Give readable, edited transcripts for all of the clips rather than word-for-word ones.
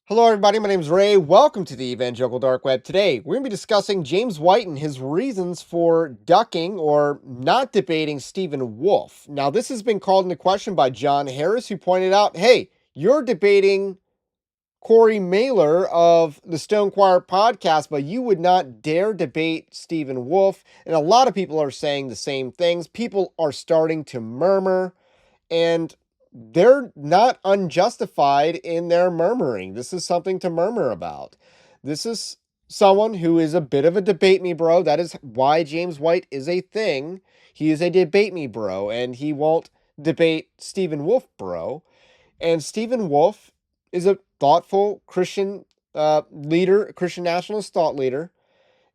Hello, everybody. My name is Ray. Welcome to the Evangelical Dark Web. Today, we're going to be discussing James White and his reasons for ducking or not debating Stephen Wolfe. Now, this has been called into question by John Harris, who pointed out, hey, you're debating Corey Mailer of the Stone Choir podcast, but you would not dare debate Stephen Wolfe. And a lot of people are saying the same things. People are starting to murmur, and they're not unjustified in their murmuring. This is something to murmur about. This is someone who is a bit of a debate me bro. That is why James White is a thing. He is a debate me bro, and he won't debate Stephen Wolfe bro. And Stephen Wolfe is a thoughtful Christian leader, Christian nationalist thought leader,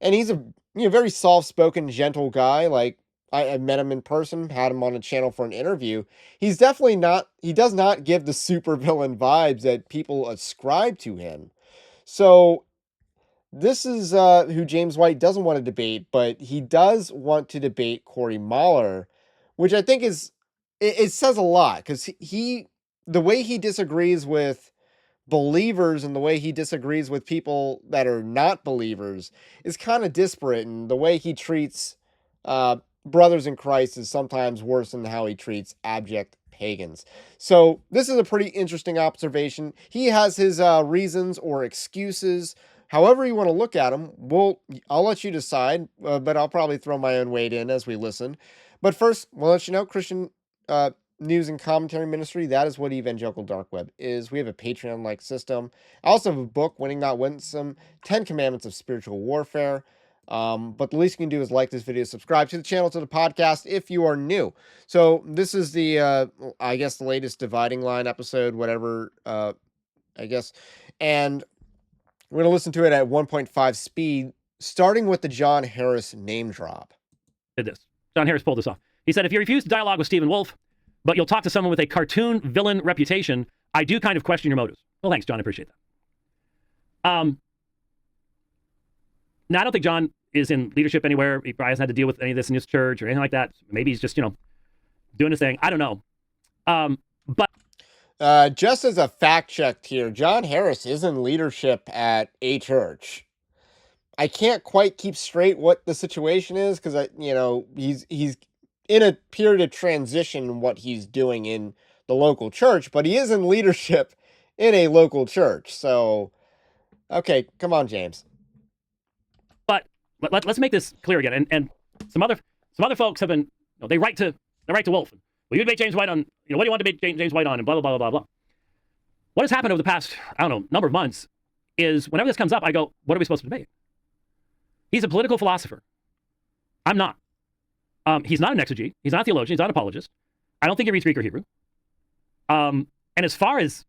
and he's a very soft-spoken, gentle guy. Like I met him in person, had him on a channel for an interview. He's definitely not. He does not give the supervillain vibes that people ascribe to him. So this is who James White doesn't want to debate, but he does want to debate Corey Mahler, which I think it says a lot because the way he disagrees with believers and the way he disagrees with people that are not believers is kind of disparate, and the way he treats uh, brothers in Christ is sometimes worse than how he treats abject pagans. So this is a pretty interesting observation. He has his reasons or excuses. However you want to look at them, I'll let you decide, but I'll probably throw my own weight in as we listen. But first, we'll let you know, Christian uh, news and commentary ministry. That is what Evangelical Dark Web is. We have a Patreon-like system. I also have a book, Winning Not Winsome, 10 Commandments of Spiritual Warfare. But the least you can do is like this video, subscribe to the channel, to the podcast if you are new. So this is the, I guess, the latest dividing line episode, whatever, I guess. And we're going to listen to it at 1.5 speed, starting with the John Harris name drop. Did this. John Harris pulled this off. He said, if you refuse to dialogue with Stephen Wolfe, but you'll talk to someone with a cartoon villain reputation, I do kind of question your motives. Well, thanks, John. I appreciate that. Now, I don't think John is in leadership anywhere. He probably hasn't had to deal with any of this in his church or anything like that. Maybe he's just, doing his thing. I don't know. But just as a fact check here, John Harris is in leadership at a church. I can't quite keep straight what the situation is because he's in a period of transition in what he's doing in the local church, but he is in leadership in a local church. So, okay, come on, James. But let's make this clear again. And some other folks have been, they write to Wolfe. Well, you debate James White on, what do you want to debate James White on, and blah, blah, blah, blah, blah. What has happened over the past, number of months is whenever this comes up, I go, what are we supposed to debate? He's a political philosopher. I'm not. He's not an exegete. He's not a theologian. He's not an apologist. I don't think he reads Greek or Hebrew. And as far as,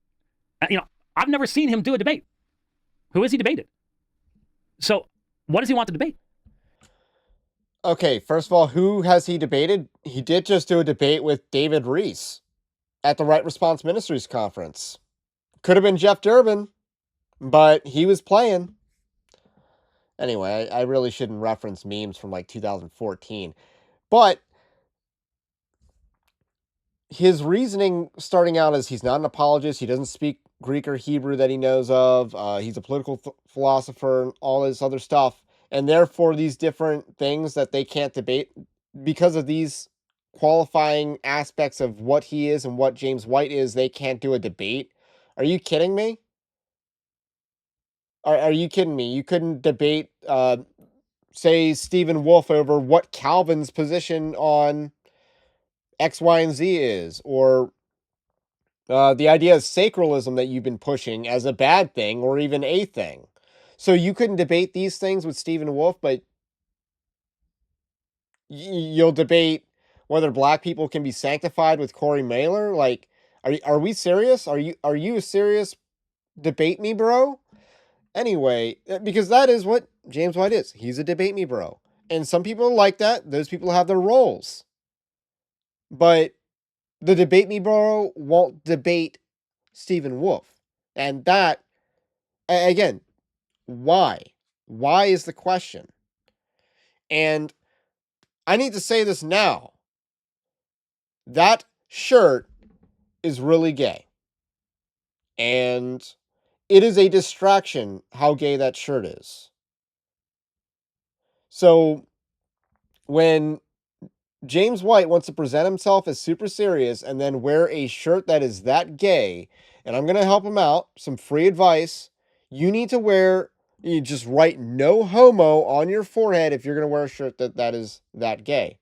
I've never seen him do a debate. Who has he debated? So what does he want to debate? Okay, first of all, who has he debated? He did just do a debate with David Reese at the Right Response Ministries conference. Could have been Jeff Durbin, but he was playing. Anyway, I really shouldn't reference memes from like 2014. But his reasoning starting out as he's not an apologist, he doesn't speak Greek or Hebrew that he knows of, he's a political philosopher and all this other stuff, and therefore these different things that they can't debate because of these qualifying aspects of what he is and what James White is, they can't do a debate. Are you kidding me? Are you kidding me? You couldn't debate, say, Stephen Wolfe over what Calvin's position on X, Y, and Z is, or the idea of sacralism that you've been pushing as a bad thing or even a thing. So you couldn't debate these things with Stephen Wolfe, but you'll debate whether black people can be sanctified with Corey Mailer. Like, are we serious? Are you a serious debate me bro? Anyway, because that is what James White is. He's a debate me bro. And some people are like that. Those people have their roles. But the debate me bro won't debate Stephen Wolfe. And that, again, why? Why is the question? And I need to say this now. That shirt is really gay. And it is a distraction how gay that shirt is. So when James White wants to present himself as super serious and then wear a shirt that is that gay, and I'm going to help him out, some free advice. You need to wear, you just write no homo on your forehead if you're going to wear a shirt that is that gay.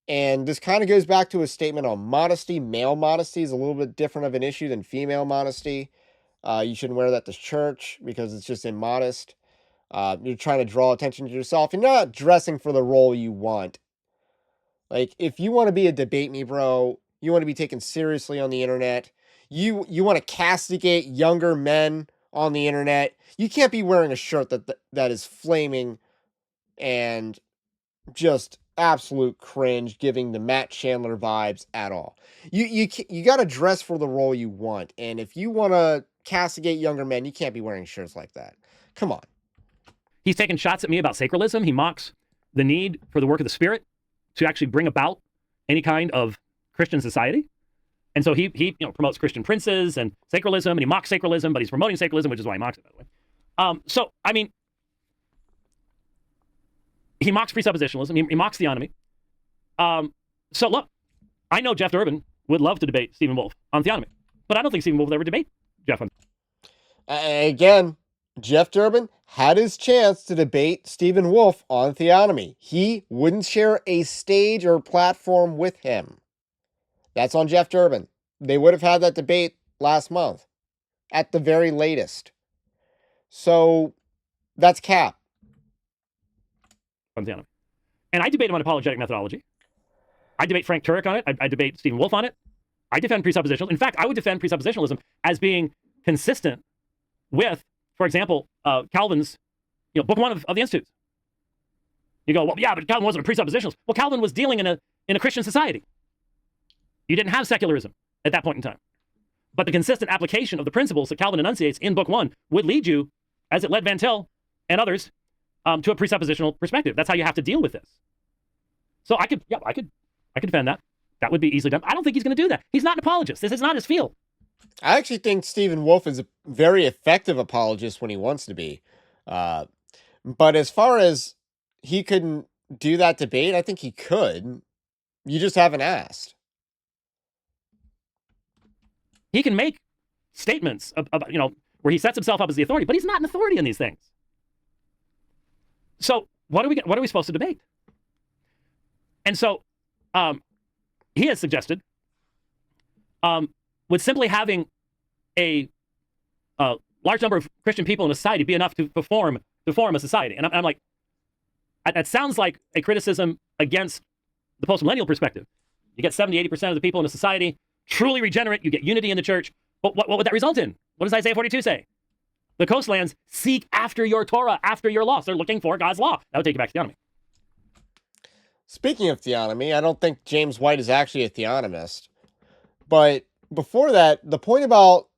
And this kind of goes back to a statement on modesty. Male modesty is a little bit different of an issue than female modesty. You shouldn't wear that to church because it's just immodest. You're trying to draw attention to yourself. You're not dressing for the role you want. Like, if you want to be a debate me, bro, you want to be taken seriously on the internet. You want to castigate younger men on the internet. You can't be wearing a shirt that is flaming and just absolute cringe, giving the Matt Chandler vibes at all. You got to dress for the role you want, and if you want to castigate younger men, you can't be wearing shirts like that. Come on. He's taken shots at me about sacralism. He mocks the need for the work of the Spirit to actually bring about any kind of Christian society. And so he promotes Christian princes and sacralism, and he mocks sacralism, but he's promoting sacralism, which is why he mocks it, by the way. So, I mean, he mocks presuppositionalism. He mocks theonomy. So, look, I know Jeff Durbin would love to debate Stephen Wolfe on theonomy, but I don't think Stephen Wolfe would ever debate Jeff on. Again, Jeff Durbin had his chance to debate Stephen Wolfe on theonomy. He wouldn't share a stage or platform with him. That's on Jeff Durbin. They would have had that debate last month at the very latest. So that's cap. On theonomy. And I debate him on apologetic methodology. I debate Frank Turek on it. I debate Stephen Wolfe on it. I defend presuppositionalism. In fact, I would defend presuppositionalism as being consistent with, for example, Calvin's, book 1 of the Institutes. You go, well, yeah, but Calvin wasn't a presuppositionalist. Well, Calvin was dealing in a Christian society. You didn't have secularism at that point in time. But the consistent application of the principles that Calvin enunciates in book 1 would lead you, as it led Van Til and others, to a presuppositional perspective. That's how you have to deal with this. So I could defend that. That would be easily done. I don't think he's going to do that. He's not an apologist. This is not his field. I actually think Stephen Wolfe is a very effective apologist when he wants to be. But as far as he couldn't do that debate, I think he could. You just haven't asked. He can make statements about, where he sets himself up as the authority, but he's not an authority in these things. So what are we supposed to debate? And so he has suggested would simply having a large number of Christian people in a society be enough to form a society. And I'm like, that sounds like a criticism against the post-millennial perspective. You get 70-80% of the people in a society truly regenerate, you get unity in the church. But what would that result in? What does Isaiah 42 say? The coastlands seek after your Torah, after your law. So they're looking for God's law. That would take you back to theonomy. Speaking of theonomy, I don't think James White is actually a theonomist. But before that, the point about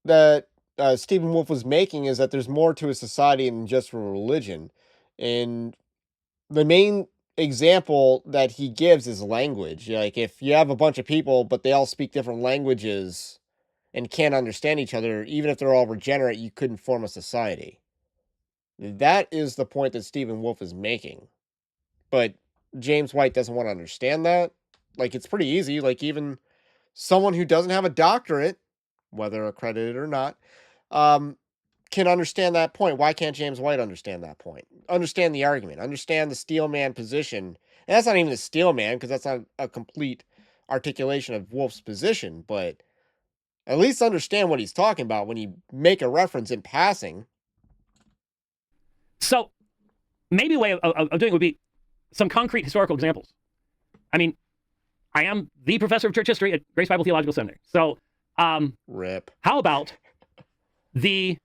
that Stephen Wolfe was making is that there's more to a society than just a religion. And the main example that he gives is language. Like, if you have a bunch of people, but they all speak different languages and can't understand each other, even if they're all regenerate, you couldn't form a society. That is the point that Stephen Wolfe is making. But James White doesn't want to understand that. Like, it's pretty easy. Like, even someone who doesn't have a doctorate, whether accredited or not, can understand that point. Why can't James White understand that point? Understand the argument. Understand the steelman position. And that's not even the steelman, because that's not a complete articulation of Wolfe's position, but at least understand what he's talking about when you make a reference in passing. So maybe a way of doing it would be some concrete historical examples. I mean, I am the professor of church history at Grace Bible Theological Seminary. So Rip. How about the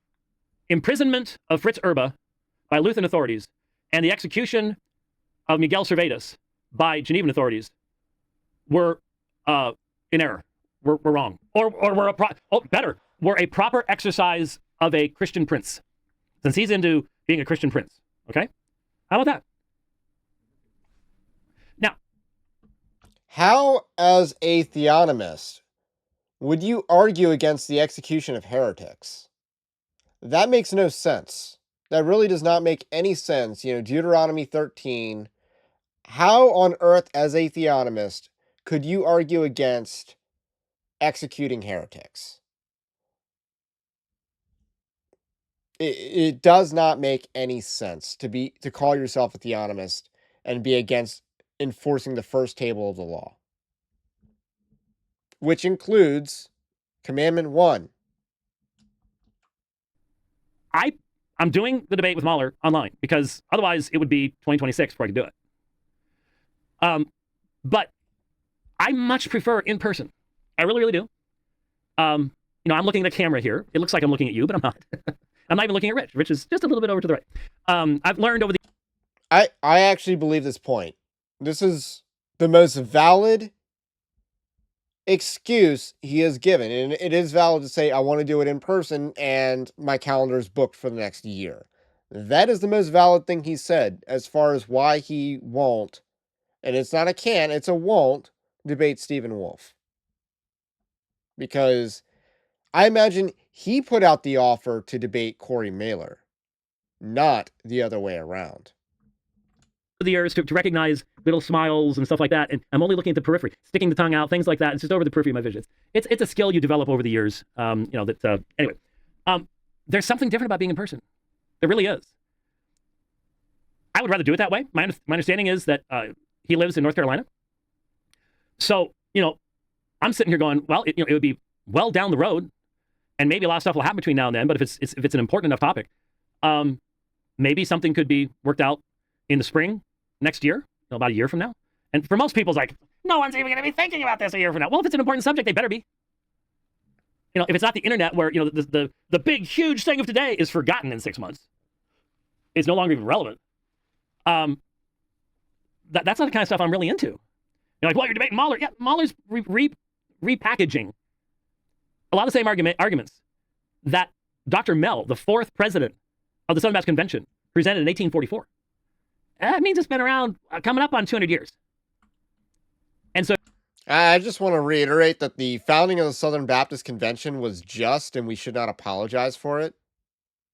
imprisonment of Fritz Erba by Lutheran authorities and the execution of Miguel Servetus by Genevan authorities were in error, were wrong, or were were a proper exercise of a Christian prince, since he's into being a Christian prince. Okay? How about that? Now, how, as a theonomist, Would you argue against the execution of heretics? That makes no sense. That really does not make any sense. Deuteronomy 13. How on earth, as a theonomist, could you argue against executing heretics? It does not make any sense to call yourself a theonomist and be against enforcing the first table of the law, which includes commandment 1. I'm doing the debate with Mahler online because otherwise it would be 2026 before I could do it. But I much prefer in person. I really, really do. I'm looking at the camera here. It looks like I'm looking at you, but I'm not. I'm not even looking at Rich. Rich is just a little bit over to the right. I've learned over the... I actually believe this point. This is the most valid excuse he has given. And it is valid to say, I want to do it in person and my calendar is booked for the next year. That is the most valid thing he said as far as why he won't, and it's not a can, it's a won't, debate Stephen Wolfe. Because I imagine he put out the offer to debate Corey Mailer, not the other way around. The years to recognize little smiles and stuff like that, and I'm only looking at the periphery, sticking the tongue out, things like that. It's just over the periphery of my vision. It's a skill you develop over the years. Anyway, there's something different about being in person. There really is. I would rather do it that way. My understanding is that he lives in North Carolina, so I'm sitting here going, well, it would be well down the road, and maybe a lot of stuff will happen between now and then. But if it's an important enough topic, maybe something could be worked out in the spring next year, about a year from now. And for most people, it's like, no one's even going to be thinking about this a year from now. Well, if it's an important subject, they better be. If it's not the internet where, the big, huge thing of today is forgotten in 6 months. It's no longer even relevant. That's not the kind of stuff I'm really into. You're like, well, you're debating Mahler. Yeah, Mahler's repackaging a lot of the same arguments that Dr. Mell, the fourth president of the Southern Baptist Convention, presented in 1844. That means it's been around coming up on 200 years. And so I just want to reiterate that the founding of the Southern Baptist Convention was just, and we should not apologize for it.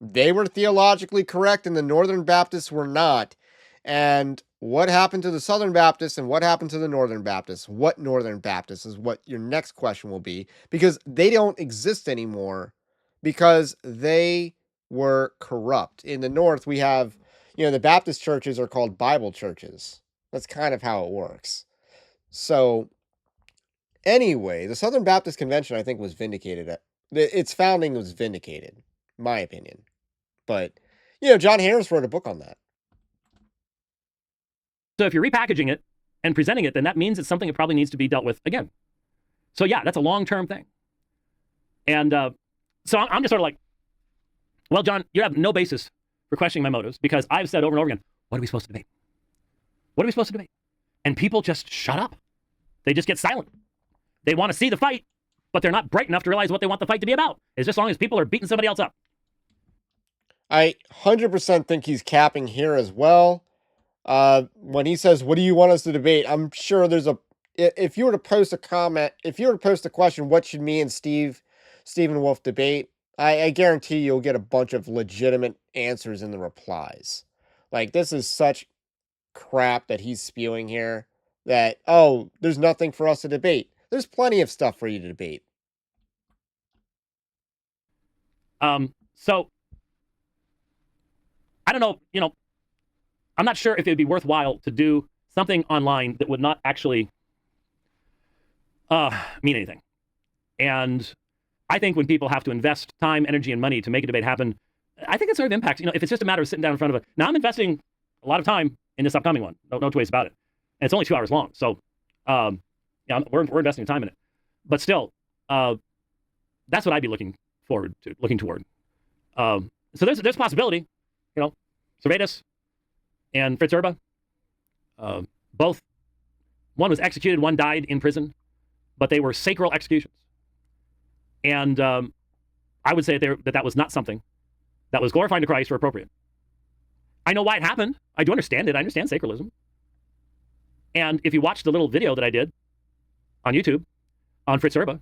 They were theologically correct, and the Northern Baptists were not. And what happened to the Southern Baptists and what happened to the Northern Baptists? What Northern Baptists is what your next question will be, because they don't exist anymore because they were corrupt. In the North, we have, the Baptist churches are called Bible churches. That's kind of how it works. So anyway, the Southern Baptist Convention, I think, was vindicated. Its founding was vindicated, my opinion. But, John Harris wrote a book on that. So if you're repackaging it and presenting it, then that means it's something that probably needs to be dealt with again. So yeah, that's a long-term thing. And so I'm just sort of like, well, John, you have no basis for questioning my motives because I've said over and over again, what are we supposed to debate? What are we supposed to debate? And people just shut up. They just get silent. They want to see the fight, but they're not bright enough to realize what they want the fight to be about. It's just as long as people are beating somebody else up. I 100% think he's capping here as well. When he says, what do you want us to debate? I'm sure if you were to post a comment, if you were to post a question, what should me and Stephen Wolfe debate? I guarantee you'll get a bunch of legitimate answers in the replies. Like, this is such crap that he's spewing here that, there's nothing for us to debate. There's plenty of stuff for you to debate. So I don't know, I'm not sure if it would be worthwhile to do something online that would not actually mean anything. And I think when people have to invest time, energy, and money to make a debate happen, I think it sort of impacts, if it's just a matter of sitting down in front of now I'm investing a lot of time in this upcoming one. No two ways about it. And it's only 2 hours long. So, we're investing time in it. But still, that's what I'd be looking toward. So there's a possibility, Servetus and Fritz Erba, both, one was executed, one died in prison, but they were sacral executions. And I would say that was not something that was glorifying to Christ or appropriate. I know why it happened. I do understand it. I understand sacralism. And if you watch the little video that I did on YouTube on Fritz Erba,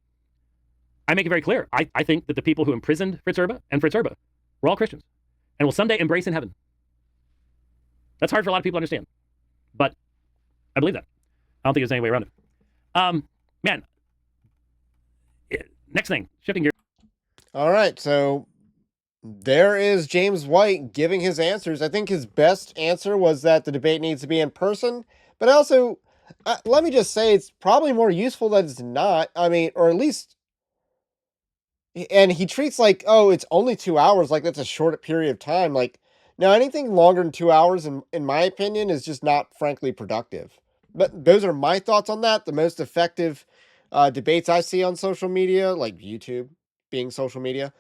I make it very clear. I think that the people who imprisoned Fritz Erba and Fritz Erba were all Christians and will someday embrace in heaven. That's hard for a lot of people to understand, but I believe that. I don't think there's any way around it. Man, next thing, shifting gears. All right, so there is James White giving his answers. I think his best answer was that the debate needs to be in person, but also, let me just say, it's probably more useful that it's not. I mean, or at least, and he treats like, oh, it's only 2 hours, like that's a short period of time. Like, now anything longer than 2 hours, in my opinion, is just not frankly productive. But those are my thoughts on that. The most effective debates I see on social media, like YouTube being social media,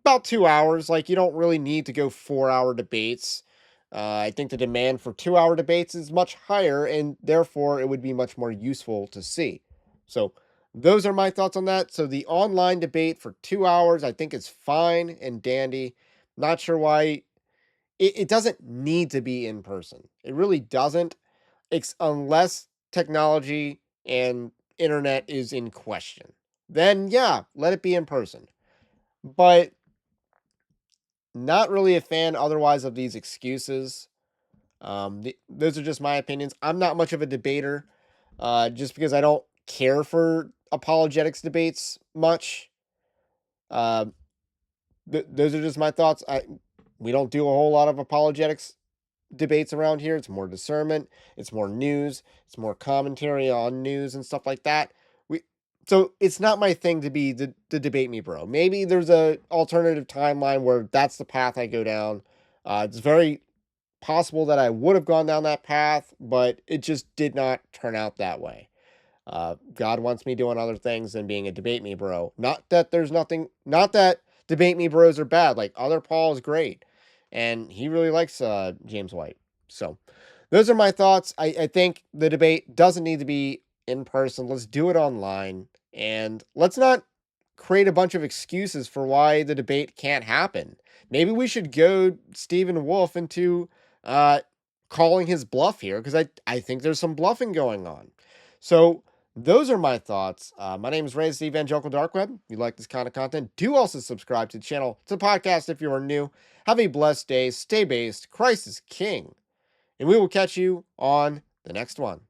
about 2 hours. Like, you don't really need to go 4 hour debates. I think the demand for 2 hour debates is much higher, and therefore it would be much more useful to see. So, those are my thoughts on that. So, the online debate for 2 hours, I think, is fine and dandy. Not sure why it doesn't need to be in person. It really doesn't, unless technology and internet is in question. Then, yeah, let it be in person. But not really a fan otherwise of these excuses. Those are just my opinions. I'm not much of a debater, just because I don't care for apologetics debates much. Uh, those are just my thoughts. We don't do a whole lot of apologetics debates around here. It's more discernment. It's more news. It's more commentary on news and stuff like that. We so it's not my thing to be the debate me, bro. Maybe there's a alternative timeline where that's the path I go down. It's very possible that I would have gone down that path, but it just did not turn out that way. God wants me doing other things than being a debate me bro. Not that there's nothing, not that debate me bros are bad. Like, other Paul is great, and he really likes James White. So those are my thoughts. I think the debate doesn't need to be in person. Let's do it online, and let's not create a bunch of excuses for why the debate can't happen. Maybe we should go Stephen Wolfe into uh, calling his bluff here, because I think there's some bluffing going on. So those are my thoughts. My name is Ray, the Evangelical Dark Web. If you like this kind of content, do also subscribe to the channel. It's a podcast if you are new. Have a blessed day. Stay based. Christ is King. And we will catch you on the next one.